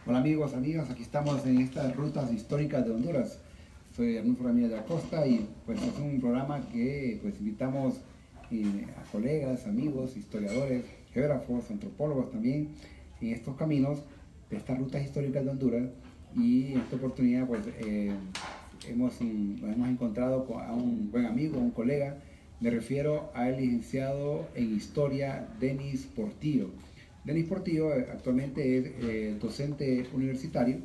Hola amigos, amigas, aquí estamos en estas rutas históricas de Honduras. Soy Arnulfo Ramírez de Acosta y pues es un programa que pues invitamos a colegas, amigos, historiadores, geógrafos, antropólogos también en estos caminos de estas rutas históricas de Honduras. Y en esta oportunidad pues nos hemos encontrado a un buen amigo, un colega. Me refiero al licenciado en Historia Denis Portillo. Denis Portillo actualmente es docente universitario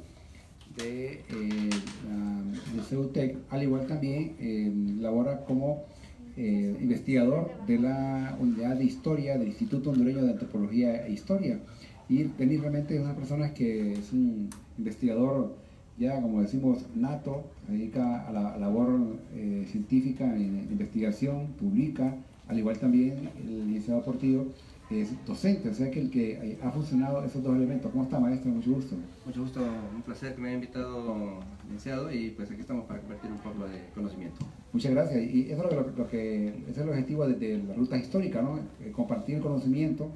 de CEUTEC, al igual también labora como investigador de la Unidad de Historia del Instituto Hondureño de Antropología e Historia. Y Denis realmente es una persona que es un investigador ya, como decimos, nato, se dedica a la labor científica en investigación, publica, al igual también el licenciado Portillo es docente, o sea que el que ha funcionado esos dos elementos. ¿Cómo está, maestro? Mucho gusto. Mucho gusto, un placer que me haya invitado, licenciado, y pues aquí estamos para compartir un poco de conocimiento. Muchas gracias, y eso ese es el objetivo de la ruta histórica, ¿no? Compartir el conocimiento.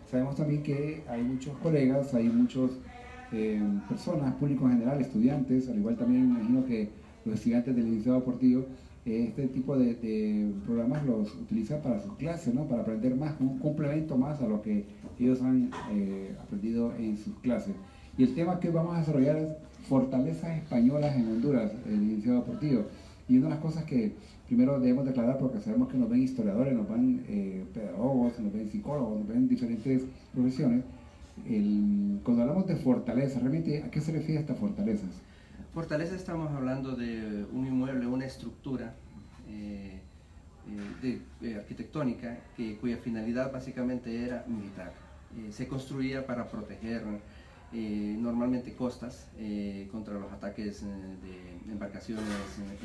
Sabemos también que hay muchos colegas, hay muchos personas, público en general, estudiantes, al igual también me imagino que los estudiantes del licenciado Portillo, este tipo de programas los utilizan para sus clases, ¿no? Para aprender más, un complemento más a lo que ellos han aprendido en sus clases. Y el tema que vamos a desarrollar es fortalezas españolas en Honduras, el licenciado Portillo. Y una de las cosas que primero debemos declarar, porque sabemos que nos ven historiadores, nos ven pedagogos, nos ven psicólogos, nos ven diferentes profesiones. Cuando hablamos de fortalezas, realmente, ¿a qué se refiere estas fortalezas? Fortaleza, estamos hablando de un inmueble, una estructura arquitectónica cuya finalidad básicamente era militar. Se construía para proteger normalmente costas contra los ataques de embarcaciones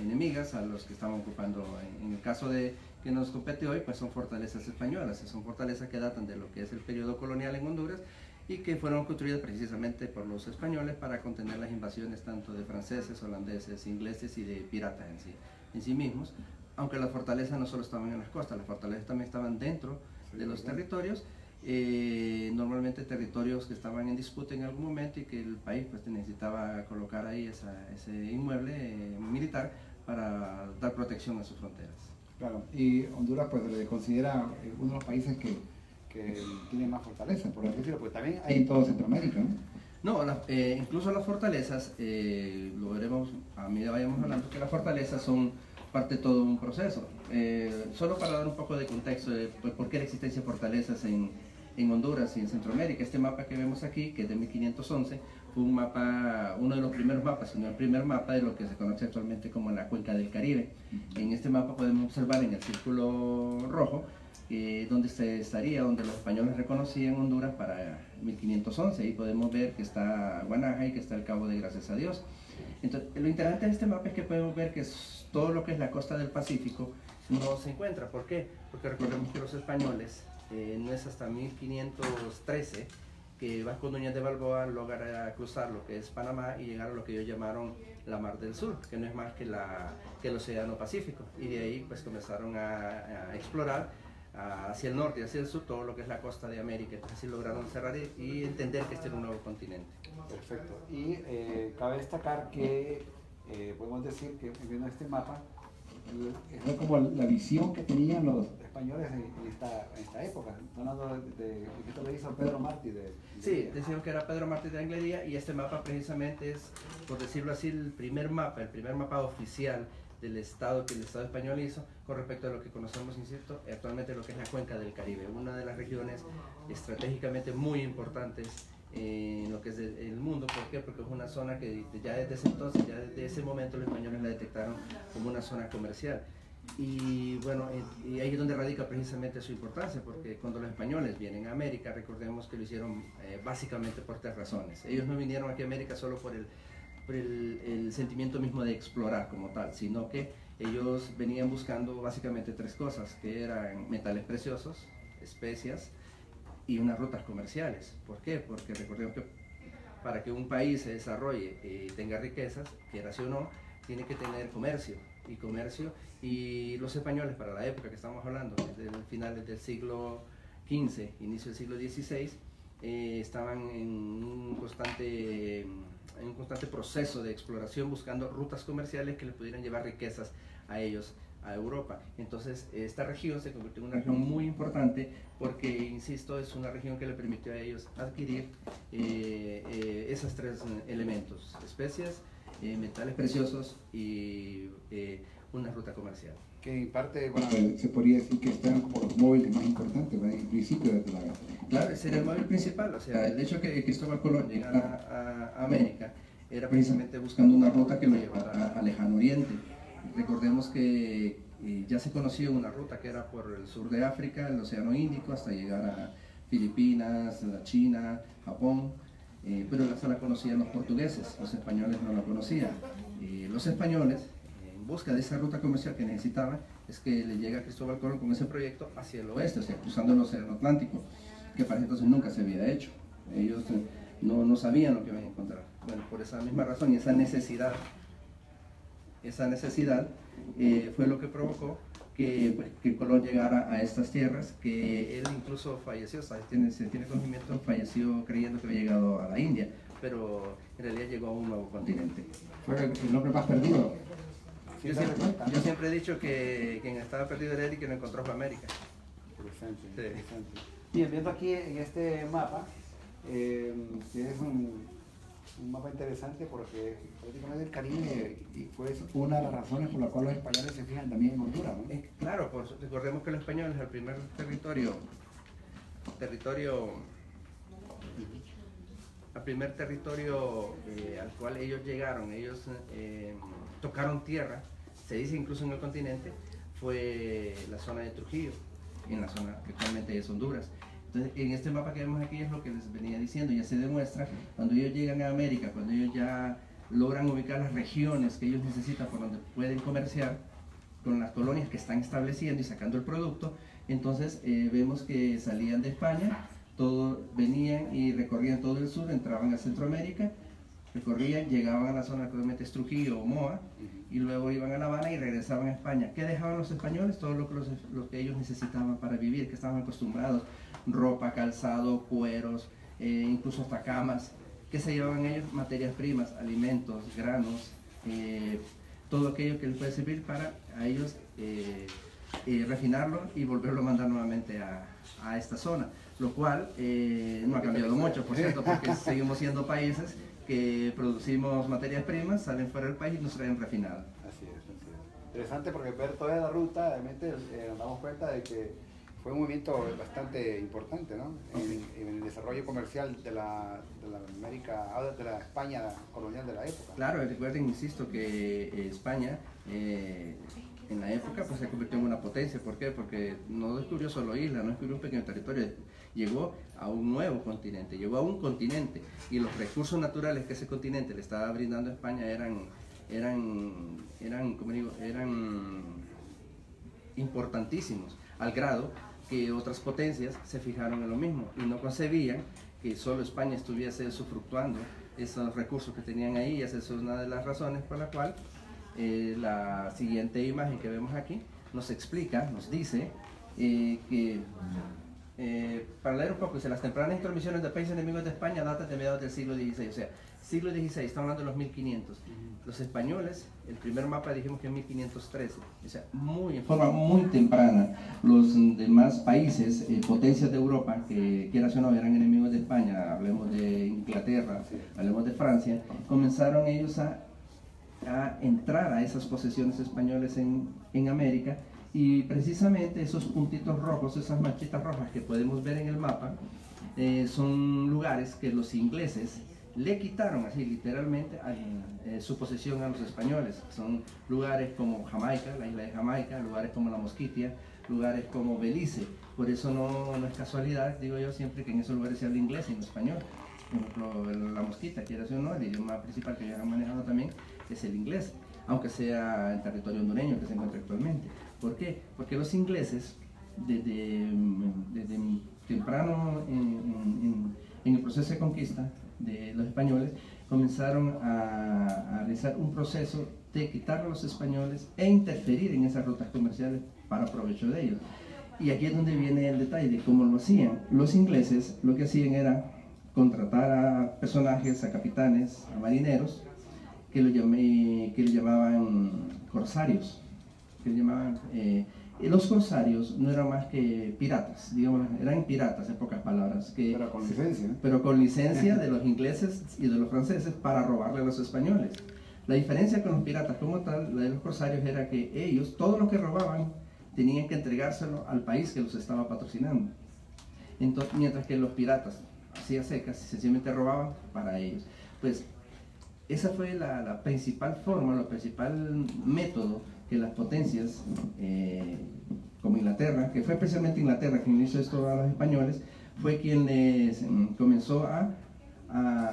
enemigas a los que estaban ocupando. En el caso de que nos compete hoy, pues son fortalezas españolas, son fortalezas que datan de lo que es el periodo colonial en Honduras y que fueron construidas precisamente por los españoles para contener las invasiones tanto de franceses, holandeses, ingleses y de piratas en sí mismos. Aunque las fortalezas no solo estaban en las costas, las fortalezas también estaban dentro de los territorios, normalmente territorios que estaban en disputa en algún momento y que el país pues necesitaba colocar ahí ese inmueble militar para dar protección a sus fronteras. Claro, y Honduras pues se le considera uno de los países que tiene más fortaleza, por así decirlo, pues también hay en todo Centroamérica, ¿no? No, incluso las fortalezas, lo veremos a medida que vayamos hablando, que las fortalezas son parte de todo un proceso. Solo para dar un poco de contexto de pues, por qué la existencia de fortalezas en Honduras y en Centroamérica. Este mapa que vemos aquí, que es de 1511, fue un mapa, uno de los primeros mapas, sino el primer mapa de lo que se conoce actualmente como la Cuenca del Caribe. En este mapa podemos observar en el círculo rojo donde donde los españoles reconocían Honduras para 1511, y podemos ver que está Guanaja y que está el Cabo de Gracias a Dios. Entonces, lo interesante de este mapa es que podemos ver que todo lo que es la costa del Pacífico no se encuentra. ¿Por qué? Porque recordemos que los españoles, no es hasta 1513 que Vasco Núñez de Balboa logra cruzar lo que es Panamá y llegar a lo que ellos llamaron la Mar del Sur, que no es más que el Océano Pacífico, y de ahí pues comenzaron a explorar hacia el norte y hacia el sur todo lo que es la costa de América. Entonces así lograron cerrar y entender que este era un nuevo continente. Perfecto. Y cabe destacar que podemos decir que viendo este mapa es como la visión que tenían los españoles en esta época. Estamos hablando de esto lo hizo Pedro Martí de Sí, decían que era Pedro Martí de Anglería, y este mapa precisamente es, por decirlo así, el primer mapa oficial del Estado que el Estado español hizo con respecto a lo que conocemos, insisto, actualmente lo que es la Cuenca del Caribe, una de las regiones estratégicamente muy importantes en lo que es el mundo. ¿Por qué? Porque es una zona que ya desde ese entonces, ya desde ese momento los españoles la detectaron como una zona comercial. Y bueno, y ahí es donde radica precisamente su importancia, porque cuando los españoles vienen a América, recordemos que lo hicieron básicamente por tres razones. Ellos no vinieron aquí a América solo por el sentimiento mismo de explorar como tal, sino que ellos venían buscando básicamente tres cosas, que eran metales preciosos, especias y unas rutas comerciales. ¿Por qué? Porque recordemos que para que un país se desarrolle y tenga riquezas, quiera sí o no, tiene que tener comercio, y los españoles para la época que estamos hablando, desde finales del siglo XV, inicio del siglo XVI, estaban en un constante proceso de exploración, buscando rutas comerciales que les pudieran llevar riquezas a ellos, a Europa. Entonces esta región se convirtió en una región muy importante porque, insisto, es una región que le permitió a ellos adquirir esos tres elementos: especies, metales preciosos y una ruta comercial. Que en parte, bueno, se podría decir que estos eran como los móviles más importantes, ¿verdad? En el principio de la... Claro, ese era el móvil principal. O sea, el hecho de que Cristóbal Colón llegara a América era precisamente buscando una ruta que lo llevara al lejano oriente. Recordemos que ya se conocía una ruta que era por el sur de África, el Océano Índico, hasta llegar a Filipinas, la China, Japón, pero esa la conocían los portugueses, los españoles no la conocían. Los españoles, en busca de esa ruta comercial que necesitaban, es que le llega a Cristóbal Colón con ese proyecto hacia el oeste, o sea, cruzando el Océano Atlántico, que para entonces nunca se había hecho. Ellos no sabían lo que iban a encontrar. Bueno, por esa misma razón y esa necesidad fue lo que provocó que Colón llegara a estas tierras, que él incluso falleció, se tiene conocimiento, falleció creyendo que había llegado a la India, pero en realidad llegó a un nuevo continente. Fue el hombre más perdido. Yo siempre he dicho que quien estaba perdido era él y que lo encontró fue América. Interesante, Sí. interesante. Bien, viendo aquí en este mapa, tienes un mapa interesante porque prácticamente el Caribe Fue una de las razones por las cuales los españoles se fijan también en Honduras, ¿no? Claro, recordemos que los españoles, el primer territorio al cual ellos llegaron, ellos tocaron tierra, se dice incluso en el continente, fue la zona de Trujillo, en la zona que actualmente es Honduras. Entonces, en este mapa que vemos aquí es lo que les venía diciendo, ya se demuestra cuando ellos llegan a América, cuando ellos ya logran ubicar las regiones que ellos necesitan por donde pueden comerciar con las colonias que están estableciendo y sacando el producto. Entonces vemos que salían de España, venían y recorrían todo el sur, entraban a Centroamérica, recorrían, llegaban a la zona que actualmente es Trujillo o Moa, y luego iban a La Habana y regresaban a España. ¿Qué dejaban los españoles? Todo lo que ellos necesitaban para vivir, que estaban acostumbrados: ropa, calzado, cueros, incluso hasta camas. ¿Qué se llevaban ellos? Materias primas, alimentos, granos, todo aquello que les puede servir para a ellos refinarlo y volverlo a mandar nuevamente a esta zona, lo cual no ha cambiado mucho, por cierto, porque seguimos siendo países que producimos materias primas, salen fuera del país y nos traen refinadas. Así es, así es. Interesante porque ver toda la ruta, realmente nos damos cuenta de que fue un movimiento bastante importante, ¿no? En el desarrollo comercial de la América, de la España colonial de la época. Claro, recuerden, insisto, que España en la época pues se convirtió en una potencia. ¿Por qué? Porque no descubrió solo islas, no descubrió un pequeño territorio, llegó a un nuevo continente, llegó a un continente, y los recursos naturales que ese continente le estaba brindando a España como digo, eran importantísimos, al grado que otras potencias se fijaron en lo mismo y no concebían que solo España estuviese usufructuando esos recursos que tenían ahí. Y esa es una de las razones por la cual la siguiente imagen que vemos aquí nos explica, nos dice que para leer un poco, dice: las tempranas intromisiones de países enemigos de España datan de mediados del siglo XVI, o sea, siglo XVI, estamos hablando de los 1500. Los españoles, el primer mapa dijimos que en 1513, o sea, en forma muy temprana. Los demás países, potencias de Europa, que quieras o no eran enemigos de España, hablemos de Inglaterra, hablemos de Francia, comenzaron ellos a entrar a esas posesiones españoles en América, y precisamente esos puntitos rojos, esas manchitas rojas que podemos ver en el mapa, son lugares que los ingleses le quitaron así literalmente su posesión a los españoles. Son lugares como Jamaica, la isla de Jamaica, lugares como la Mosquitia, lugares como Belice. Por eso no es casualidad, digo yo siempre, que en esos lugares se habla inglés y no español. Por ejemplo, la Mosquita, quieras o no, el idioma principal que ellos han manejado también es el inglés, aunque sea en territorio hondureño que se encuentra actualmente. ¿Por qué? Porque los ingleses, desde temprano en el proceso de conquista de los españoles, comenzaron a realizar un proceso de quitar a los españoles e interferir en esas rutas comerciales para provecho de ellos. Y aquí es donde viene el detalle de cómo lo hacían. Los ingleses lo que hacían era contratar a personajes, a capitanes, a marineros, que le llamaban corsarios. Los corsarios no eran más que piratas, digamos, eran piratas en pocas palabras. Pero con licencia. Pero con licencia de los ingleses y de los franceses para robarle a los españoles. La diferencia con los piratas como tal, la de los corsarios, era que ellos, todo lo que robaban, tenían que entregárselo al país que los estaba patrocinando. Entonces, mientras que los piratas, así a secas, sencillamente robaban para ellos. Pues esa fue la principal forma, el principal método que las potencias, como Inglaterra, que fue especialmente Inglaterra quien hizo esto a los españoles, fue quien les comenzó a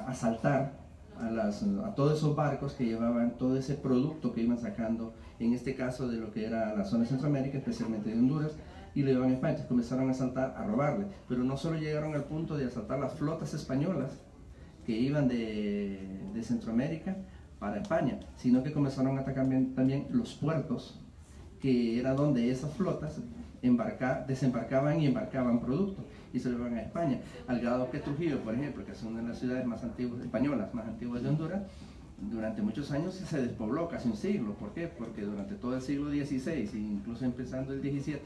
asaltar a todos esos barcos que llevaban todo ese producto que iban sacando, en este caso de lo que era la zona de Centroamérica, especialmente de Honduras, y lo llevaban a España. Entonces comenzaron a asaltar, a robarle, pero no solo llegaron al punto de asaltar las flotas españolas que iban de Centroamérica para España, sino que comenzaron a atacar también los puertos, que era donde esas flotas desembarcaban y embarcaban productos y se lo llevaban a España, al grado que Trujillo, por ejemplo, que es una de las ciudades más antiguas españolas, más antiguas de Honduras, durante muchos años se despobló, casi un siglo. ¿Por qué? Porque durante todo el siglo XVI e incluso empezando el XVII,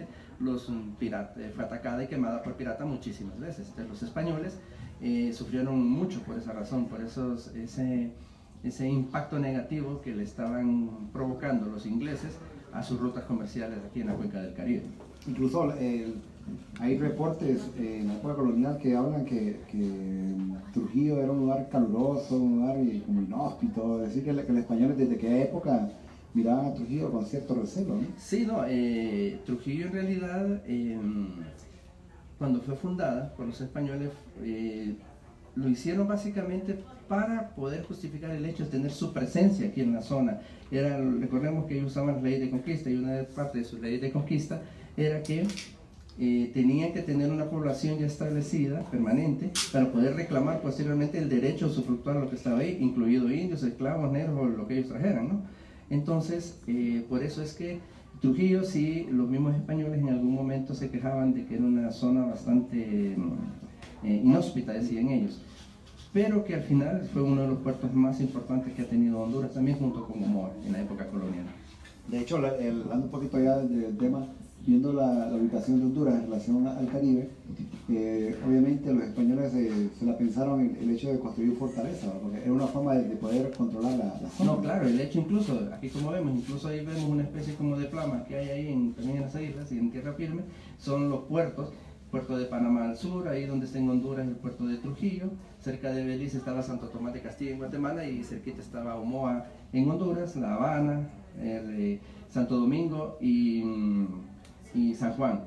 fue atacada y quemada por piratas muchísimas veces. Entonces los españoles sufrieron mucho por esa razón, por ese impacto negativo que le estaban provocando los ingleses a sus rutas comerciales aquí en la cuenca del Caribe. Incluso hay reportes en la época colonial que hablan que Trujillo era un lugar caluroso, un lugar como inhóspito, es decir, que los españoles desde qué época miraban a Trujillo con cierto recelo, ¿no? Sí, no, Trujillo en realidad, cuando fue fundada por los españoles, lo hicieron básicamente para poder justificar el hecho de tener su presencia aquí en la zona. Recordemos que ellos usaban la ley de conquista, y una parte de su ley de conquista era que tenían que tener una población ya establecida, permanente, para poder reclamar posteriormente el derecho a usufructuar lo que estaba ahí, incluido indios, esclavos, negros o lo que ellos trajeran, ¿no? Entonces, por eso es que Trujillo, sí, los mismos españoles en algún momento se quejaban de que era una zona bastante inhóspita, decían ellos, pero que al final fue uno de los puertos más importantes que ha tenido Honduras, también junto con Omoa en la época colonial. De hecho, hablando un poquito ya del tema, viendo la ubicación de Honduras en relación al Caribe, obviamente los españoles se la pensaron el hecho de construir fortaleza, porque era una forma de poder controlar la zona. No, claro, el hecho incluso, aquí como vemos, incluso ahí vemos una especie como de plama que hay ahí también en las islas y en tierra firme, son los puertos. Puerto de Panamá al sur, ahí donde está en Honduras el puerto de Trujillo, cerca de Belice estaba Santo Tomás de Castilla en Guatemala y cerquita estaba Omoa en Honduras, La Habana, Santo Domingo y San Juan.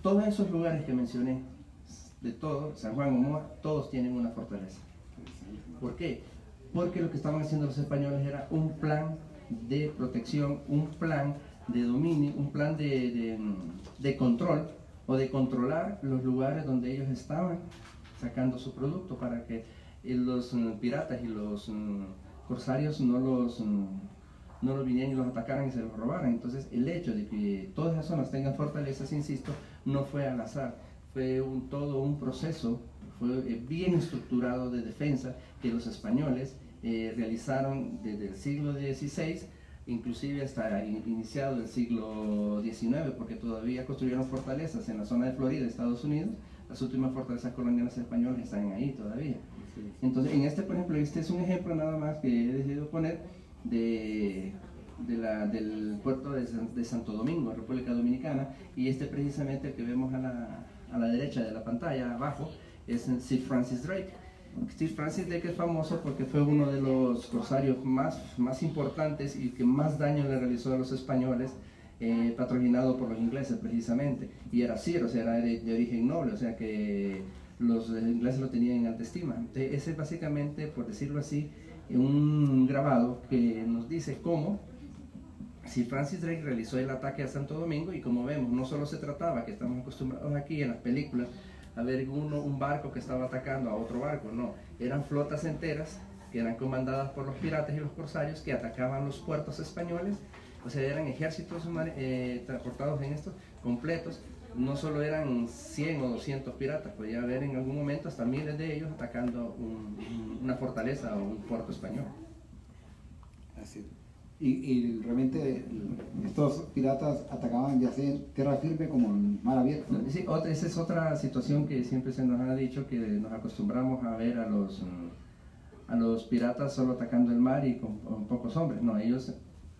Todos esos lugares que mencioné, de todos, San Juan, Omoa, todos tienen una fortaleza. ¿Por qué? Porque lo que estaban haciendo los españoles era un plan de protección, un plan de dominio, un plan de control, o de controlar los lugares donde ellos estaban sacando su producto, para que los piratas y los corsarios no los vinieran y los atacaran y se los robaran. Entonces el hecho de que todas esas zonas tengan fortalezas, insisto, no fue al azar, fue todo un proceso, fue bien estructurado de defensa que los españoles realizaron desde el siglo XVI, inclusive hasta iniciado el siglo XIX, porque todavía construyeron fortalezas en la zona de Florida, Estados Unidos. Las últimas fortalezas coloniales españolas están ahí todavía. Entonces, por ejemplo, este es un ejemplo nada más que he decidido poner del puerto de Santo Domingo, República Dominicana, y precisamente el que vemos a la derecha de la pantalla, abajo, es Sir Francis Drake. Sir Francis Drake es famoso porque fue uno de los corsarios más importantes y que más daño le realizó a los españoles, patrocinado por los ingleses precisamente, y era Sir, o sea, era de origen noble, o sea que los ingleses lo tenían en alta estima. Entonces, ese es básicamente, por decirlo así, un grabado que nos dice cómo Sir Francis Drake realizó el ataque a Santo Domingo. Y como vemos, no solo se trataba, que estamos acostumbrados aquí en las películas a ver un barco que estaba atacando a otro barco, no, eran flotas enteras que eran comandadas por los piratas y los corsarios que atacaban los puertos españoles. O sea, eran ejércitos transportados en estos completos no solo eran 100 o 200 piratas, podía haber en algún momento hasta miles de ellos atacando una fortaleza o un puerto español. Así. Y realmente estos piratas atacaban ya sea en tierra firme como en mar abierto, ¿no? Sí, esa es otra situación que siempre se nos ha dicho, que nos acostumbramos a ver a los piratas solo atacando el mar y con pocos hombres. No, ellos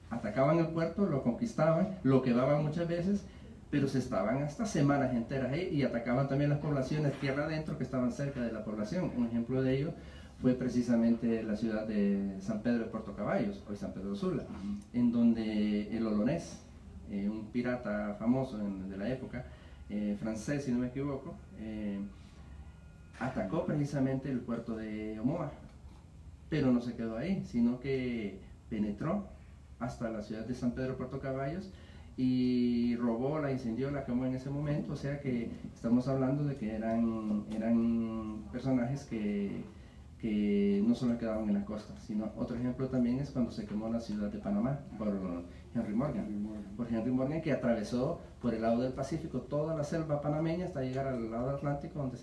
atacaban el puerto, lo conquistaban, lo quemaban muchas veces, pero se estaban hasta semanas enteras ahí y atacaban también las poblaciones tierra adentro que estaban cerca de la población. Un ejemplo de ello fue precisamente la ciudad de San Pedro de Puerto Caballos, hoy San Pedro Sula, en donde el Olonés, un pirata famoso de la época, francés si no me equivoco, atacó precisamente el puerto de Omoa, pero no se quedó ahí, sino que penetró hasta la ciudad de San Pedro de Puerto Caballos y robó, la incendió, la quemó en ese momento. O sea que estamos hablando de que eran personajes que no solo quedaban en la costa, sino otro ejemplo también es cuando se quemó la ciudad de Panamá por Henry Morgan, que atravesó por el lado del Pacífico toda la selva panameña hasta llegar al lado atlántico, donde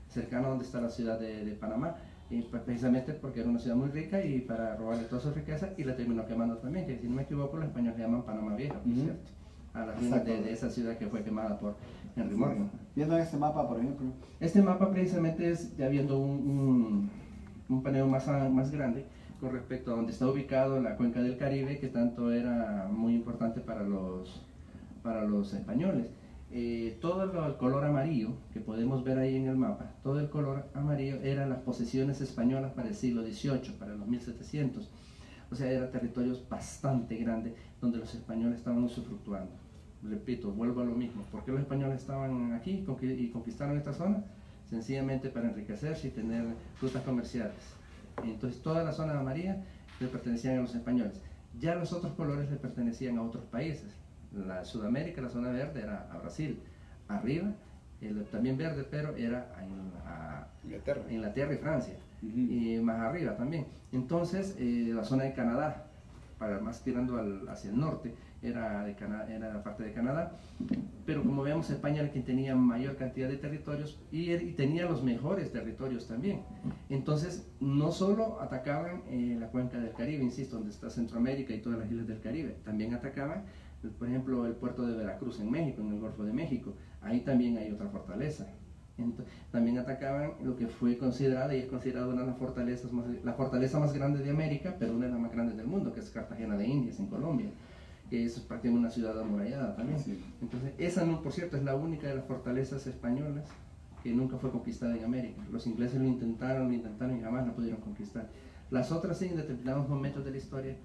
cercano a donde está la ciudad de Panamá, y pues precisamente porque era una ciudad muy rica y para robarle toda su riqueza, y la terminó quemando también, que si no me equivoco los españoles le llaman Panamá Vieja, por cierto, a la ruina de esa ciudad que fue quemada por Henry Morgan. Viendo este mapa, por ejemplo. Este mapa precisamente es ya viendo un paneo más grande con respecto a donde está ubicado la cuenca del Caribe, que tanto era muy importante para los españoles. Todo el color amarillo que podemos ver ahí en el mapa, todo el color amarillo eran las posesiones españolas para el siglo XVIII, para los 1700. O sea, eran territorios bastante grandes donde los españoles estaban usufructuando. Repito, vuelvo a lo mismo. ¿Por qué los españoles estaban aquí y conquistaron esta zona? Sencillamente para enriquecerse y tener rutas comerciales. Entonces toda la zona amarilla le pertenecían a los españoles. Ya los otros colores le pertenecían a otros países. La Sudamérica, la zona verde era a Brasil. Arriba, también verde, pero era a Inglaterra y Francia. Y más arriba también. Entonces la zona de Canadá, más tirando hacia el norte, era parte de Canadá, pero como vemos España era quien tenía mayor cantidad de territorios y tenía los mejores territorios también. Entonces no solo atacaban la cuenca del Caribe, insisto, donde está Centroamérica y todas las islas del Caribe, también atacaban, por ejemplo, el puerto de Veracruz en México, en el Golfo de México. Ahí también hay otra fortaleza. También atacaban lo que fue considerada y es considerada una de las fortalezas la fortaleza más grande de América, pero una de las más grandes del mundo, que es Cartagena de Indias en Colombia, que es prácticamente una ciudad amurallada también. Sí. Entonces esa, no, por cierto, es la única de las fortalezas españolas que nunca fue conquistada en América. Los ingleses lo intentaron y jamás la pudieron conquistar. Las otras, sí, en determinados momentos de la historia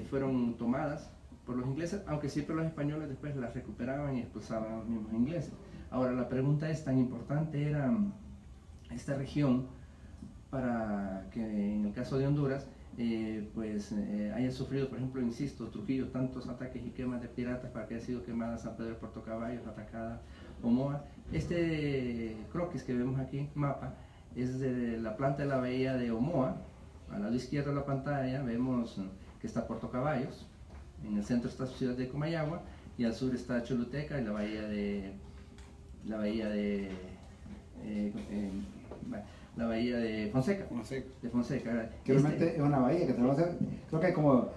fueron tomadas por los ingleses, aunque siempre los españoles después las recuperaban y expulsaban a los mismos ingleses. Ahora la pregunta es, ¿tan importante era esta región para que en el caso de Honduras haya sufrido, por ejemplo, insisto, Trujillo, tantos ataques y quemas de piratas para que haya sido quemada San Pedro de Puerto Caballos, atacada Omoa? Este croquis que vemos aquí, mapa, es de la planta de la bahía de Omoa. Al lado izquierdo de la pantalla vemos que está Puerto Caballos, en el centro está la ciudad de Comayagua y al sur está Choluteca y la bahía de Fonseca. De Fonseca. Que realmente es una bahía que se conoce, creo que como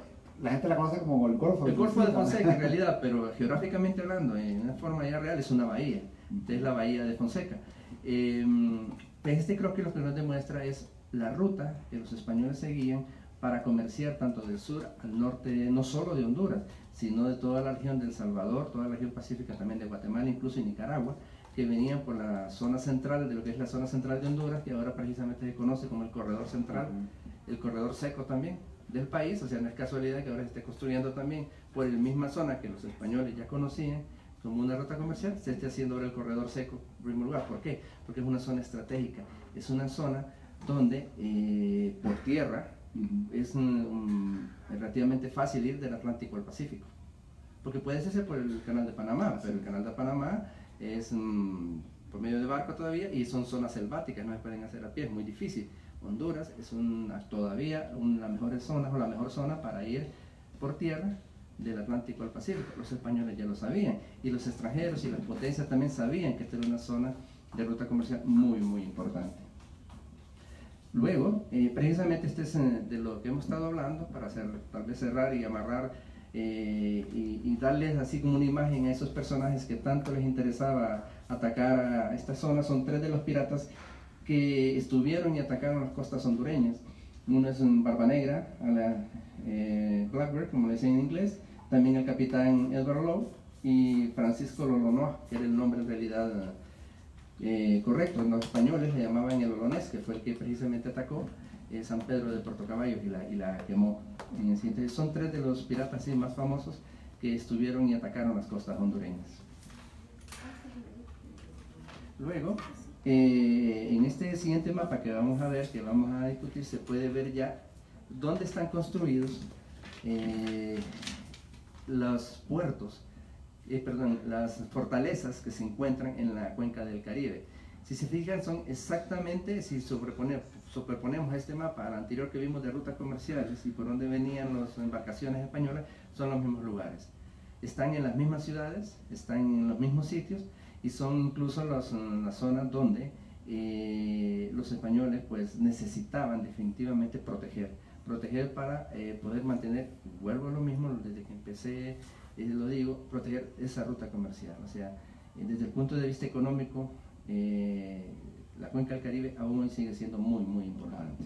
la gente la conoce como el Golfo de Fonseca. El Golfo de Fonseca en realidad, pero geográficamente hablando, en una forma ya real, es una bahía. Es la bahía de Fonseca. Creo que lo que nos demuestra es la ruta que los españoles seguían para comerciar tanto del sur al norte, no solo de Honduras, sino de toda la región de El Salvador, toda la región pacífica también de Guatemala, incluso y Nicaragua, que venían por la zona central de lo que es la zona central de Honduras, que ahora precisamente se conoce como el corredor central, el corredor seco también del país. O sea, no es casualidad que ahora se esté construyendo también por la misma zona que los españoles ya conocían como una ruta comercial, se esté haciendo ahora el corredor seco en primer lugar. ¿Por qué? Porque es una zona estratégica, es una zona donde por tierra es relativamente fácil ir del Atlántico al Pacífico, porque puede hacerse por el canal de Panamá, pero el canal de Panamá es por medio de barco todavía y son zonas selváticas, no se pueden hacer a pie, es muy difícil. Honduras es todavía la mejor zona para ir por tierra del Atlántico al Pacífico. Los españoles ya lo sabían, y los extranjeros y las potencias también sabían que esta era una zona de ruta comercial muy, muy importante. Luego, precisamente este es de lo que hemos estado hablando, para tal vez cerrar y amarrar y darles así como una imagen a esos personajes que tanto les interesaba atacar a esta zona. Son 3 de los piratas que estuvieron y atacaron las costas hondureñas. Uno es un Barba Negra, a la Blackbeard, como le dicen en inglés, también el capitán Edward Lowe y Francisco Lolonois, que era el nombre en realidad correcto. Los españoles le llamaban el Olonés, que fue el que precisamente atacó San Pedro de Puerto Caballos y la quemó. Entonces, son 3 de los piratas más famosos que estuvieron y atacaron las costas hondureñas. Luego, en este siguiente mapa que vamos a ver, que vamos a discutir, se puede ver ya dónde están construidos los puertos, las fortalezas que se encuentran en la cuenca del Caribe. Si se fijan, son exactamente, si superponemos este mapa al anterior que vimos de rutas comerciales y por donde venían las embarcaciones españolas, son los mismos lugares. Están en las mismas ciudades, están en los mismos sitios, y son incluso las zonas donde los españoles pues necesitaban definitivamente proteger para poder mantener, vuelvo a lo mismo desde que empecé, lo digo, proteger esa ruta comercial. O sea, desde el punto de vista económico, la cuenca del Caribe aún hoy sigue siendo muy, muy importante.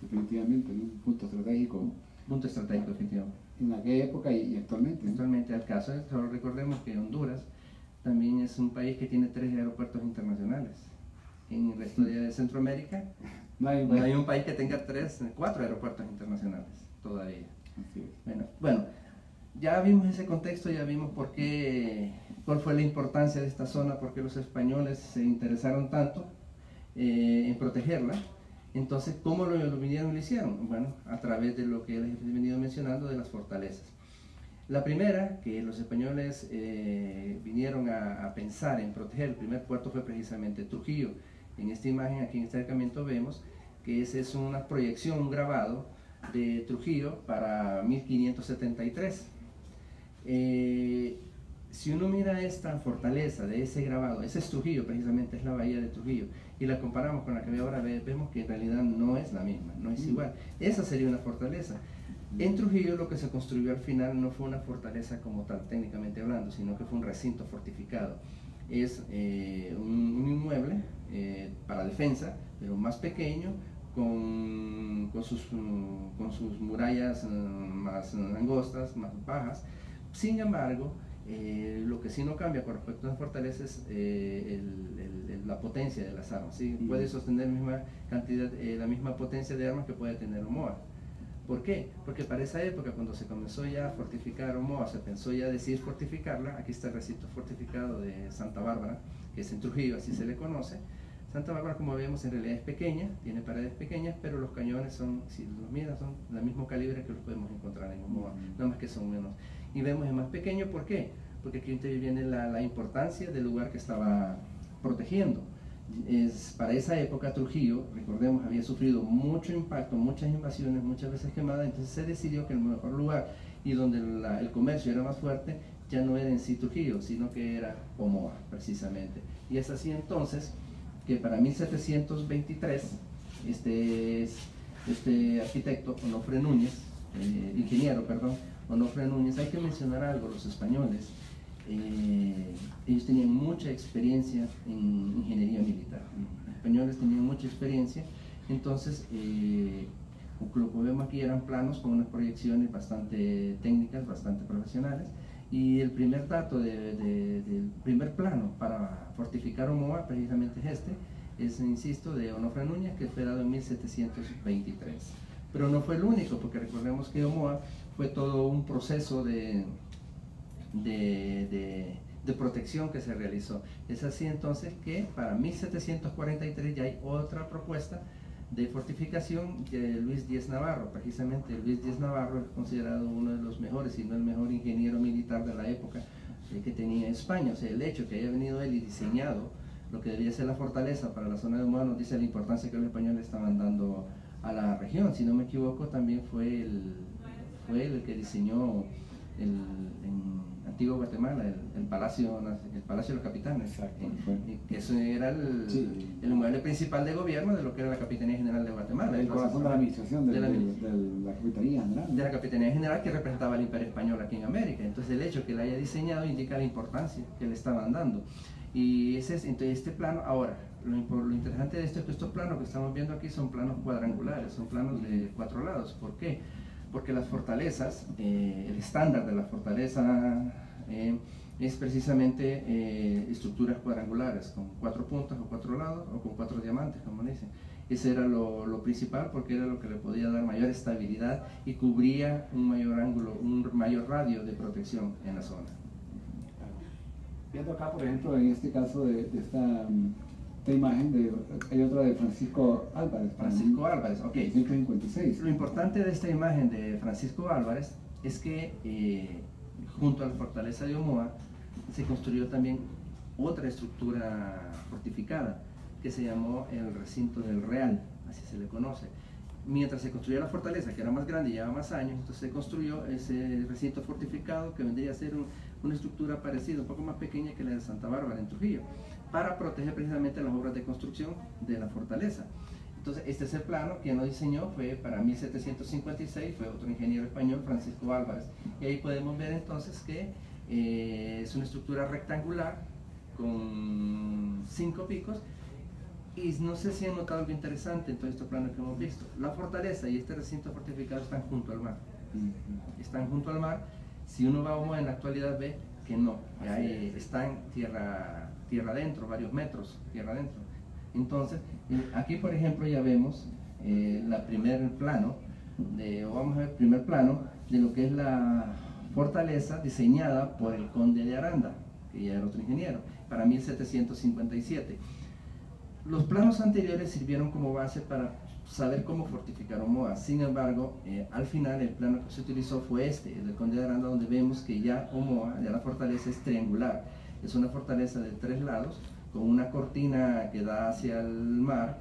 Definitivamente, un punto estratégico. Punto estratégico, definitivamente. En aquella época y actualmente. Actualmente, al caso, solo recordemos que Honduras también es un país que tiene 3 aeropuertos internacionales. En el resto de Centroamérica no hay un país que tenga 4 aeropuertos internacionales todavía. Bueno, ya vimos ese contexto, ya vimos cuál fue la importancia de esta zona, por qué los españoles se interesaron tanto en protegerla. Entonces, ¿cómo lo vinieron y lo hicieron? Bueno, a través de lo que les he venido mencionando, de las fortalezas. La primera que los españoles vinieron a pensar en proteger, el primer puerto fue precisamente Trujillo. En esta imagen, aquí en este acercamiento, vemos que esa es una proyección, un grabado de Trujillo para 1573. Si uno mira esta fortaleza de ese grabado, ese es Trujillo, precisamente es la bahía de Trujillo, y la comparamos con la que ahora vemos que en realidad no es la misma, no es igual. Esa sería una fortaleza. En Trujillo lo que se construyó al final no fue una fortaleza como tal, técnicamente hablando, sino que fue un recinto fortificado. Es un inmueble para defensa, pero más pequeño, con sus murallas más angostas, más bajas. Sin embargo, lo que sí no cambia con respecto a las fortalezas es la potencia de las armas, ¿sí? Puede sostener la misma cantidad, la misma potencia de armas que puede tener Omoa. ¿Por qué? Porque para esa época, cuando se comenzó ya a fortificar Omoa, se pensó ya decidir fortificarla. Aquí está el recinto fortificado de Santa Bárbara, que es en Trujillo, así se le conoce. Santa Bárbara, como vemos, en realidad es pequeña, tiene paredes pequeñas, pero los cañones son, si los miras, son del mismo calibre que los podemos encontrar en Omoa, nada más que son menos. Y vemos es más pequeño, ¿por qué? Porque aquí viene la importancia del lugar que estaba protegiendo. Para esa época Trujillo, recordemos, había sufrido mucho impacto, muchas invasiones, muchas veces quemada. Entonces se decidió que el mejor lugar y donde el comercio era más fuerte ya no era en sí Trujillo, sino que era Omoa, precisamente. Y es así entonces que para 1723 este arquitecto Onofre Núñez, ingeniero, perdón, Onofre Núñez, hay que mencionar algo, los españoles, ellos tenían mucha experiencia en ingeniería militar. Los españoles tenían mucha experiencia, entonces lo que vemos aquí eran planos con unas proyecciones bastante técnicas, bastante profesionales, y el primer dato del primer plano para fortificar Omoa precisamente es, insisto, de Onofre Núñez, que fue dado en 1723. Pero no fue el único, porque recordemos que Omoa fue todo un proceso de protección que se realizó. Es así entonces que para 1743 ya hay otra propuesta de fortificación de Luis Díez Navarro. Precisamente Luis Díez Navarro es considerado uno de los mejores, si no el mejor ingeniero militar de la época que tenía España. O sea, el hecho que haya venido él y diseñado lo que debía ser la fortaleza para la zona de Omoa nos dice la importancia que los españoles estaban dando a la región. Si no me equivoco, también fue el que diseñó en Antigua Guatemala, el Palacio de los Capitanes. Exacto. Que eso era el mueble principal de gobierno de lo que era la Capitanía General de Guatemala. El corazón de la administración de la Capitanía General. De la Capitanía General, que representaba al Imperio Español aquí en América. Entonces el hecho que la haya diseñado indica la importancia que le estaban dando. Y entonces este plano, ahora, lo interesante de esto es que estos planos que estamos viendo aquí son planos cuadrangulares, son planos de 4 lados. ¿Por qué? Porque las fortalezas, el estándar de la fortaleza es precisamente estructuras cuadrangulares, con 4 puntas o 4 lados, o con 4 diamantes, como dicen. Ese era lo principal, porque era lo que le podía dar mayor estabilidad y cubría un mayor ángulo, un mayor radio de protección en la zona. Viendo acá, por ejemplo, en este caso de esta imagen, hay otra de Francisco Álvarez. Francisco Álvarez, ok. 156. Lo importante de esta imagen de Francisco Álvarez es que junto a la fortaleza de Omoa se construyó también otra estructura fortificada que se llamó el recinto del Real, así se le conoce. Mientras se construía la fortaleza, que era más grande y llevaba más años, entonces se construyó ese recinto fortificado que vendría a ser una estructura parecida, un poco más pequeña que la de Santa Bárbara en Trujillo, para proteger precisamente las obras de construcción de la fortaleza. Entonces este es el plano. Quien lo diseñó fue para 1756, fue otro ingeniero español, Francisco Álvarez, y ahí podemos ver entonces que es una estructura rectangular con 5 picos. Y no sé si han notado algo interesante en todos estos planos que hemos visto. La fortaleza y este recinto fortificado están junto al mar. Están junto al mar. Si uno va a Omoa en la actualidad ve que no, están tierra adentro, varios metros tierra adentro. Entonces, aquí por ejemplo ya vemos primer plano de lo que es la fortaleza diseñada por el conde de Aranda, que ya era otro ingeniero, para 1757. Los planos anteriores sirvieron como base para saber cómo fortificar Omoa. Sin embargo, al final el plano que se utilizó fue el del conde de Aranda, donde vemos que ya Omoa, ya la fortaleza es triangular. Es una fortaleza de 3 lados, con una cortina que da hacia el mar,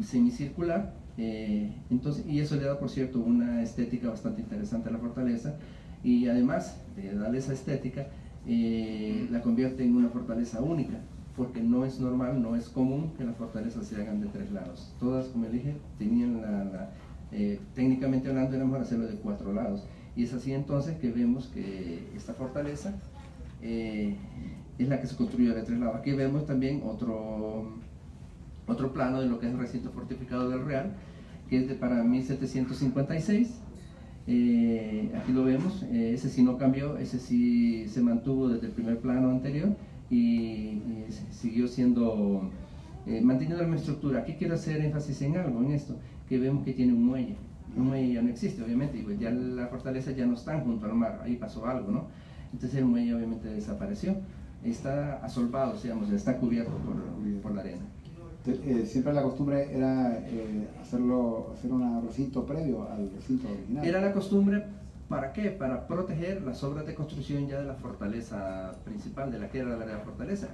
semicircular. Y eso le da, por cierto, una estética bastante interesante a la fortaleza. Y además de darle esa estética, la convierte en una fortaleza única, porque no es normal, no es común que las fortalezas se hagan de 3 lados. Todas, como dije, tenían técnicamente hablando, era mejor hacerlo de 4 lados. Y es así entonces que vemos que esta fortaleza es la que se construyó de 3 lados. Aquí vemos también otro plano de lo que es el recinto fortificado del Real, que es para 1756. Aquí lo vemos, ese sí no cambió, ese sí se mantuvo desde el primer plano anterior y siguió siendo, manteniendo la misma estructura. Aquí quiero hacer énfasis en algo, en esto, que vemos que tiene un muelle. Un muelle ya no existe, obviamente, y pues ya la fortaleza ya no está junto al mar, ahí pasó algo, ¿no? Entonces el muelle obviamente desapareció, está asolvado, digamos, está cubierto por la arena. Siempre la costumbre era hacer un recinto previo al recinto original. Era la costumbre, ¿para qué? Para proteger las obras de construcción ya de la fortaleza principal, de la que era la verdadera fortaleza.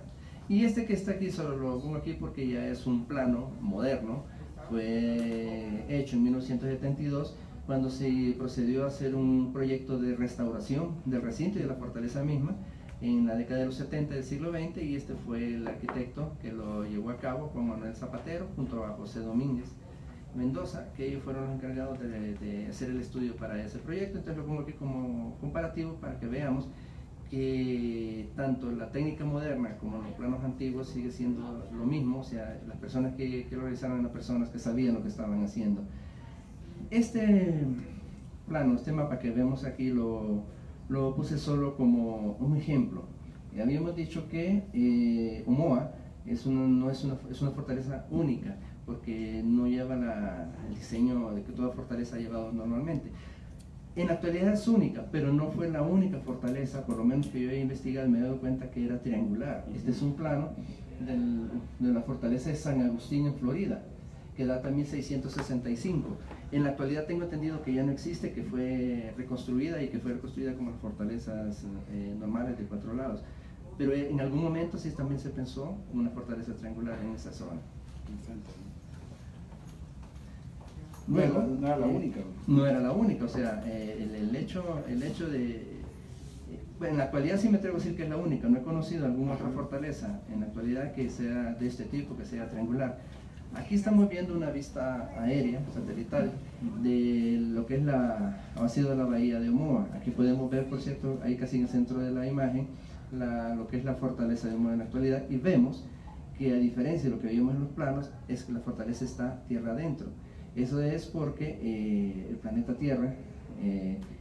Y este que está aquí, solo lo pongo aquí porque ya es un plano moderno, fue hecho en 1972, cuando se procedió a hacer un proyecto de restauración del recinto y de la fortaleza misma en la década de los 70 del siglo XX, y este fue el arquitecto que lo llevó a cabo, Juan Manuel Zapatero, junto a José Domínguez Mendoza, que ellos fueron los encargados de hacer el estudio para ese proyecto. Entonces lo pongo aquí como comparativo para que veamos que tanto la técnica moderna como los planos antiguos sigue siendo lo mismo, o sea, las personas que lo realizaron eran personas que sabían lo que estaban haciendo. Este plano, este mapa que vemos aquí lo puse solo como un ejemplo. Habíamos dicho que Omoa es una fortaleza única, porque no lleva el diseño de que toda fortaleza ha llevado normalmente. En la actualidad es única, pero no fue la única fortaleza, por lo menos que yo he investigado y me he dado cuenta que era triangular. Este es un plano de la fortaleza de San Agustín en Florida, que data 1665. En la actualidad tengo entendido que ya no existe, que fue reconstruida y que fue reconstruida como las fortalezas normales de 4 lados. Pero en algún momento sí también se pensó en una fortaleza triangular en esa zona. Luego, no era la única. No era la única, o sea, el hecho de... Bueno, en la actualidad sí me atrevo a decir que es la única, no he conocido alguna otra fortaleza en la actualidad que sea de este tipo, que sea triangular. Aquí estamos viendo una vista aérea, satelital, de lo que es ha sido la bahía de Omoa. Aquí podemos ver, por cierto, ahí casi en el centro de la imagen, lo que es la fortaleza de Omoa en la actualidad, y vemos que a diferencia de lo que vimos en los planos, es que la fortaleza está tierra adentro. Eso es porque el planeta Tierra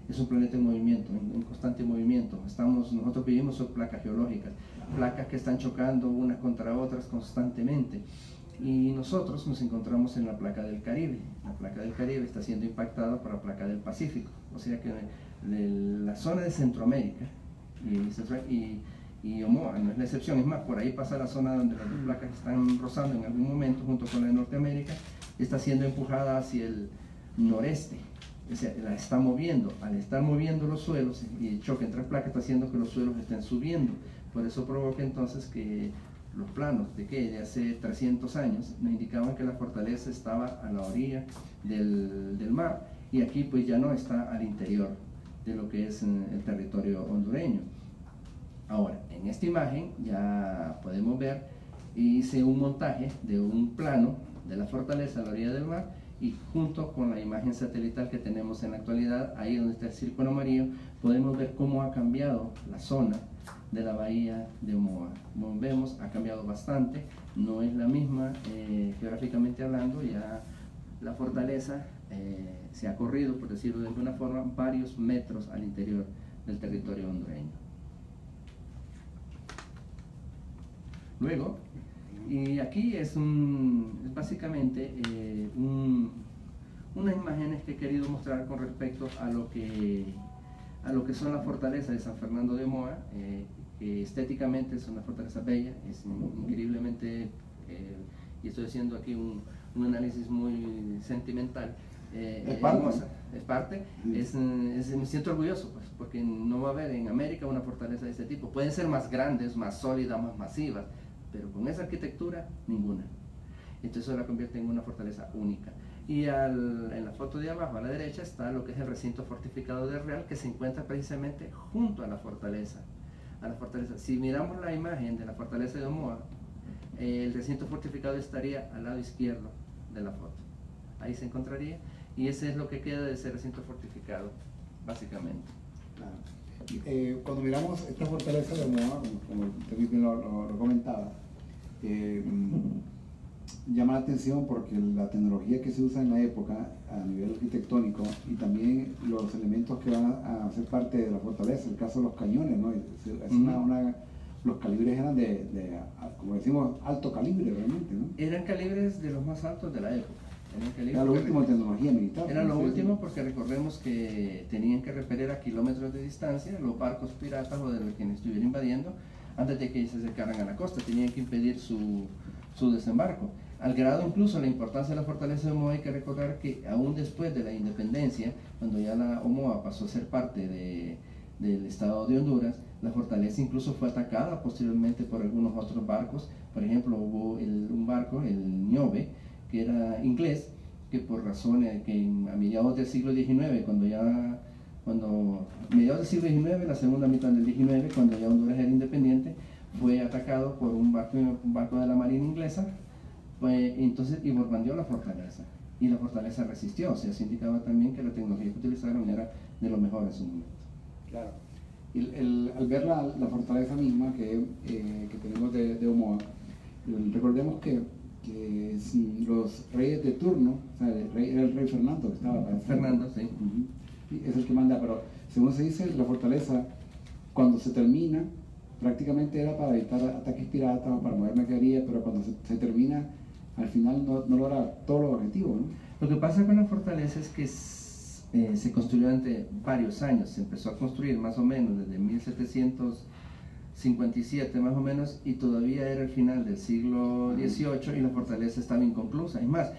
es un planeta en movimiento, en constante movimiento. Nosotros vivimos sobre placas geológicas, placas que están chocando unas contra otras constantemente. Y nosotros nos encontramos en la placa del Caribe. La placa del Caribe está siendo impactada por la placa del Pacífico. O sea que la zona de Centroamérica y Omoa no es la excepción. Es más, por ahí pasa la zona donde las dos placas están rozando en algún momento junto con la de Norteamérica. Está siendo empujada hacia el noreste. O sea, la está moviendo. Al estar moviendo los suelos y el choque entre las placas está haciendo que los suelos estén subiendo. Por eso provoca entonces que los planos de hace 300 años nos indicaban que la fortaleza estaba a la orilla del mar, y aquí pues ya no, está al interior de lo que es el territorio hondureño. Ahora, en esta imagen ya podemos ver, hice un montaje de un plano de la fortaleza a la orilla del mar, y junto con la imagen satelital que tenemos en la actualidad, ahí donde está el círculo amarillo, podemos ver cómo ha cambiado la zona de la bahía de Omoa. Como vemos, ha cambiado bastante, no es la misma geográficamente hablando. Ya la fortaleza se ha corrido, por decirlo de alguna forma, varios metros al interior del territorio hondureño. Luego, y aquí es básicamente unas imágenes que he querido mostrar con respecto a lo que son las fortalezas de San Fernando de Omoa. Que estéticamente es una fortaleza bella, es increíblemente, y estoy haciendo aquí un análisis muy sentimental, hermosa, es parte, me siento orgulloso, pues, porque no va a haber en América una fortaleza de este tipo. Pueden ser más grandes, más sólidas, más masivas, pero con esa arquitectura, ninguna. Entonces eso la convierte en una fortaleza única. Y en la foto de abajo a la derecha está lo que es el recinto fortificado del Real, que se encuentra precisamente junto a la fortaleza. Si miramos la imagen de la fortaleza de Omoa, el recinto fortificado estaría al lado izquierdo de la foto. Ahí se encontraría, y ese es lo que queda de ese recinto fortificado, básicamente. Claro. Cuando miramos esta fortaleza de Omoa, como usted bien lo comentaba, llama la atención porque la tecnología que se usa en la época a nivel arquitectónico, y también los elementos que van a ser parte de la fortaleza, el caso de los cañones, ¿no? Los calibres eran como decimos, alto calibre realmente, ¿no? Eran calibres de los más altos de la época. Era lo último en tecnología militar. Era lo último, porque recordemos que tenían que repeler a kilómetros de distancia los barcos piratas o de los quienes estuvieran invadiendo antes de que se acercaran a la costa. Tenían que impedir su desembarco. Al grado incluso la importancia de la fortaleza de Omoa, hay que recordar que aún después de la independencia, cuando ya la Omoa pasó a ser parte del estado de Honduras, la fortaleza incluso fue atacada posteriormente por algunos otros barcos. Por ejemplo, hubo un barco, el Ñobe, que era inglés, que por razones que a mediados del siglo XIX, mediados del siglo XIX, la segunda mitad del XIX, cuando ya Honduras era independiente, fue atacado por un barco de la Marina inglesa, y bombardeó la fortaleza, y la fortaleza resistió. O sea, se indicaba también que la tecnología que utilizaron era de lo mejor en su momento. Claro. Al ver la fortaleza misma que tenemos de Omoa, recordemos que los reyes de turno, o sea, era el rey Fernando que estaba para Fernando, sí. Es el que manda, pero según se dice, la fortaleza, cuando se termina, prácticamente era para evitar ataques piratas o para mover mercadería, pero cuando se termina, al final no logra todos los objetivos, ¿no? Lo que pasa con la fortaleza es que se construyó durante varios años. Se empezó a construir más o menos desde 1757 más o menos, y todavía era el final del siglo XVIII y la fortaleza estaba inconclusa. Es más,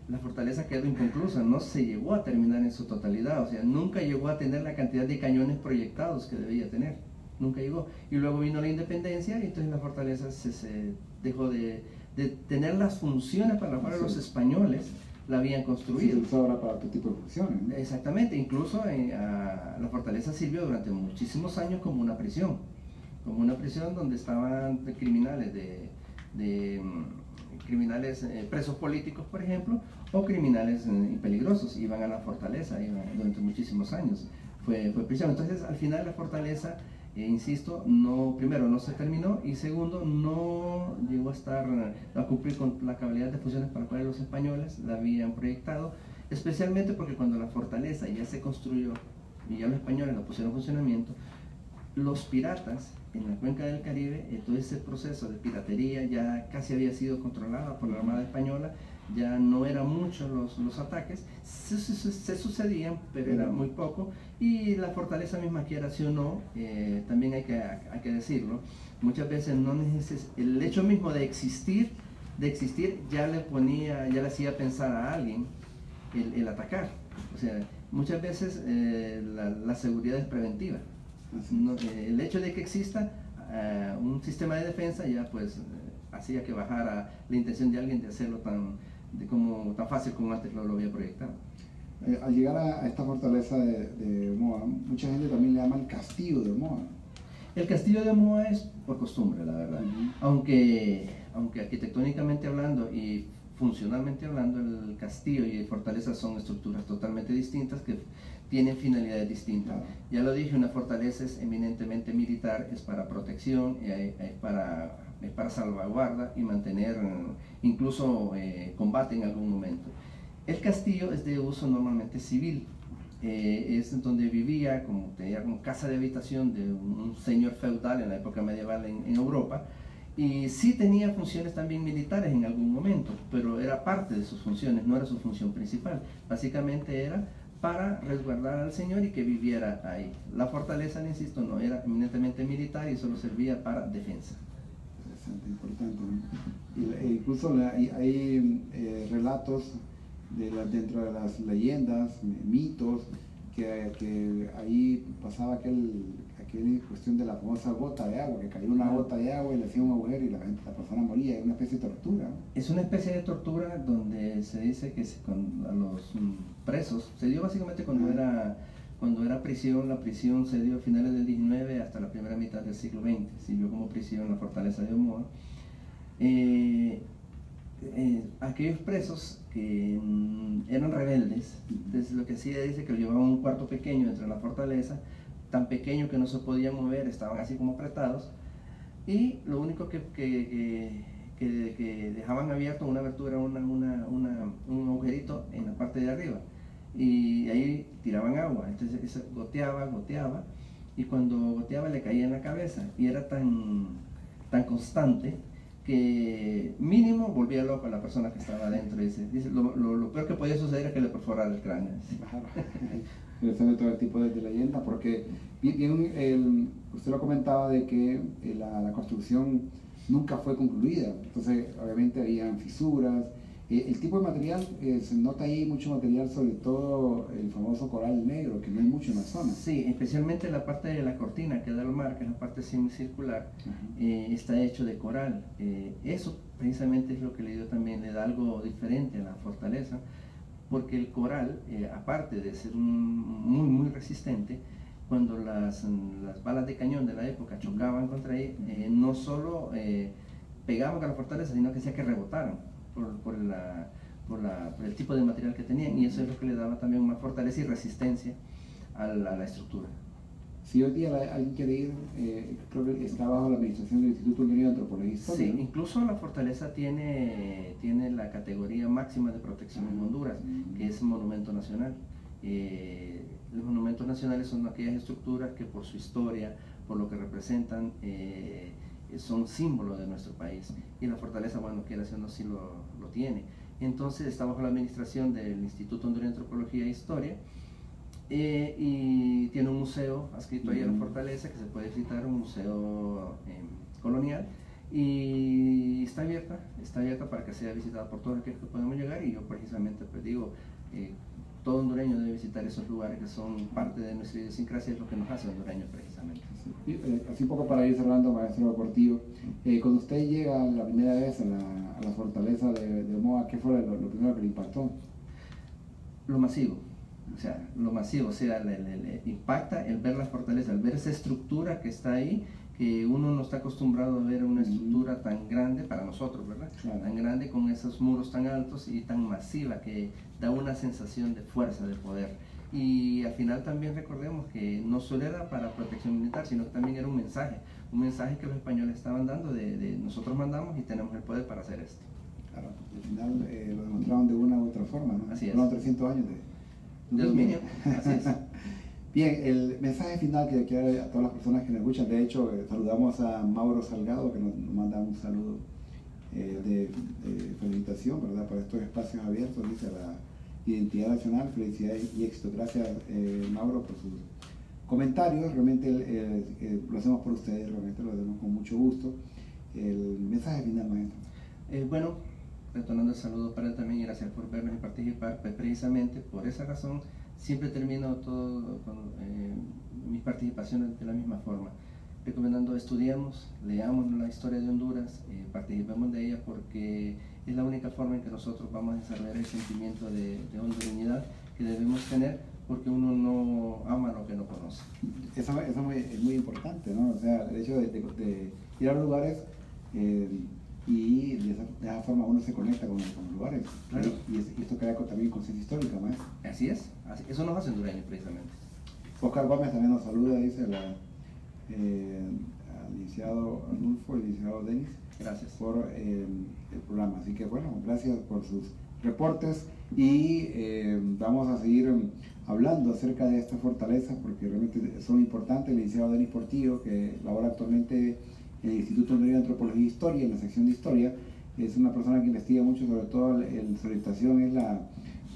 la fortaleza quedó inconclusa, no se llegó a terminar en su totalidad. O sea, nunca llegó a tener la cantidad de cañones proyectados que debía tener. Nunca llegó. Y luego vino la independencia, y entonces la fortaleza se dejó de tener las funciones para las cuales los españoles la habían construido. Se ahora para otro tipo de funciones, ¿no? Exactamente, incluso la fortaleza sirvió durante muchísimos años como una prisión donde estaban criminales criminales presos políticos, por ejemplo, o criminales peligrosos, iban a la fortaleza durante muchísimos años. Fue prisión. Entonces, al final la fortaleza, insisto, primero no se terminó, y segundo, no llegó a cumplir con la cabalidad de funciones para las cuales los españoles la habían proyectado, especialmente porque cuando la fortaleza ya se construyó y ya los españoles la pusieron en funcionamiento, los piratas en la cuenca del Caribe, todo ese proceso de piratería ya casi había sido controlado por la Armada Española, ya no eran muchos los ataques, se sucedían, pero era muy poco, y la fortaleza misma, quiera sí o no, también hay que decirlo, muchas veces el hecho mismo de existir ya le hacía pensar a alguien el atacar. O sea, muchas veces la seguridad es preventiva. El hecho de que exista un sistema de defensa ya pues hacía que bajara la intención de alguien de hacerlo tan fácil como antes lo había proyectado. Al llegar a esta fortaleza de Omoa, mucha gente también le llama el castillo de Omoa. El castillo de Omoa es por costumbre, la verdad. Aunque arquitectónicamente hablando y funcionalmente hablando, el castillo y fortaleza son estructuras totalmente distintas que tienen finalidades distintas. Ya lo dije, una fortaleza es eminentemente militar, es para protección, es para salvaguarda y mantener incluso combate en algún momento. El castillo es de uso normalmente civil, es donde vivía como casa de habitación de un señor feudal en la época medieval en Europa, y sí tenía funciones también militares en algún momento, pero era parte de sus funciones, no era su función principal. Básicamente era para resguardar al señor y que viviera ahí. La fortaleza, insisto, no era eminentemente militar y solo servía para defensa. Interesante, importante, ¿no? Incluso hay relatos dentro de las leyendas, mitos, que ahí pasaba aquella cuestión de la famosa gota de agua, que cayó una gota de agua y le hacía un agujero y la persona moría. Es una especie de tortura, ¿no? Es una especie de tortura donde se dice que a los presos, se dio básicamente cuando era prisión. La prisión se dio a finales del 19 hasta la primera mitad del siglo XX, sirvió como prisión la fortaleza de Omoa. Aquellos presos que eran rebeldes, entonces lo que hacía dice que lo llevaban a un cuarto pequeño entre la fortaleza, tan pequeño que no se podían mover, estaban así como apretados, y lo único que dejaban abierto una abertura, un agujerito en la parte de arriba, y ahí tiraban agua. Entonces eso goteaba, y cuando goteaba le caía en la cabeza, y era tan constante que mínimo volvía loco a la persona que estaba adentro. Dice lo peor que podía suceder es que le perforara el cráneo. Interesante todo el tipo de leyenda, porque usted lo comentaba de que la construcción nunca fue concluida, entonces obviamente habían fisuras. El tipo de material, se nota ahí mucho material, sobre todo el famoso coral negro, que no hay mucho en la zona. Sí, especialmente la parte de la cortina que da al mar, que es la parte semicircular, está hecho de coral. Eso precisamente es lo que le da algo diferente a la fortaleza, porque el coral, aparte de ser muy resistente, cuando las balas de cañón de la época chocaban contra él, no solo pegaban con la fortaleza, sino que hacía que rebotaran por el tipo de material que tenían, y eso es lo que le daba también una fortaleza y resistencia a la estructura. Si hoy día alguien quiere ir, creo que está bajo la administración del Instituto Hondureño de Antropología e Historia. Sí, ¿no? incluso la fortaleza tiene la categoría máxima de protección en Honduras, que es Monumento Nacional. Los monumentos nacionales son aquellas estructuras que por su historia, por lo que representan, son símbolos de nuestro país, y la fortaleza, bueno, quiera decir, no, sí lo tiene. Entonces está bajo la administración del Instituto Hondureño de Antropología e Historia, y tiene un museo adscrito ahí a la fortaleza que se puede visitar, un museo colonial, y está abierta para que sea visitada por todos aquellos que podamos llegar. Y yo precisamente pues digo, todo hondureño debe visitar esos lugares que son parte de nuestra idiosincrasia, es lo que nos hace hondureños precisamente. Así un poco para ir cerrando, maestro Portillo, cuando usted llega la primera vez a la fortaleza de Moa, ¿qué fue lo primero que le impactó? Lo masivo. O sea, le impacta el ver la fortaleza, el ver esa estructura que está ahí, que uno no está acostumbrado a ver una estructura tan grande para nosotros, ¿verdad? Claro. Tan grande, con esos muros tan altos y tan masiva, que da una sensación de fuerza, de poder. Y al final también recordemos que no solo era para protección militar, sino que también era un mensaje que los españoles estaban dando de nosotros mandamos y tenemos el poder para hacer esto. Claro, al final lo demostraron de una u otra forma, ¿no? Así es. Fueron 300 años de dominio. Así es. Bien, el mensaje final que quiero a todas las personas que nos escuchan, de hecho, saludamos a Mauro Salgado, que nos manda un saludo de felicitación, ¿verdad?, por estos espacios abiertos, dice la identidad nacional, felicidades y éxito. Gracias, Mauro, por sus comentarios. Realmente lo hacemos por ustedes, realmente lo hacemos con mucho gusto. El mensaje final, maestro. Bueno, retornando el saludo para él también, y gracias por vernos y participar. Pues precisamente por esa razón siempre termino todo con mis participaciones de la misma forma, recomendando estudiemos, leamos la historia de Honduras, participemos de ella, porque es la única forma en que nosotros vamos a desarrollar el sentimiento de hondureñidad que debemos tener, porque uno no ama lo que no conoce. Eso es muy importante, ¿no? O sea, el hecho de ir a los lugares y de esa forma uno se conecta con los lugares. Claro. Y esto crea también conciencia histórica, maestro. Así es, eso nos hace hondureños precisamente. Oscar Gómez también nos saluda, dice al licenciado Arnulfo y al licenciado Denis. Gracias. Por el programa. Así que bueno, gracias por sus reportes y vamos a seguir hablando acerca de estas fortalezas porque realmente son importantes. El licenciado Denis Portillo, que labora actualmente en el Instituto Hondureño de Antropología e Historia, en la sección de Historia, es una persona que investiga mucho, sobre todo en su orientación es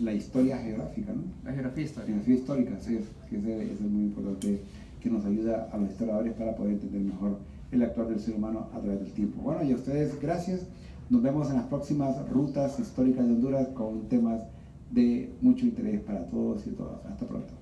la historia geográfica, ¿no? La geografía histórica. La geografía histórica, sí, eso es muy importante, que nos ayuda a los historiadores para poder entender mejor el actuar del ser humano a través del tiempo. Bueno, y a ustedes, gracias. Nos vemos en las próximas rutas históricas de Honduras con temas de mucho interés para todos y todas. Hasta pronto.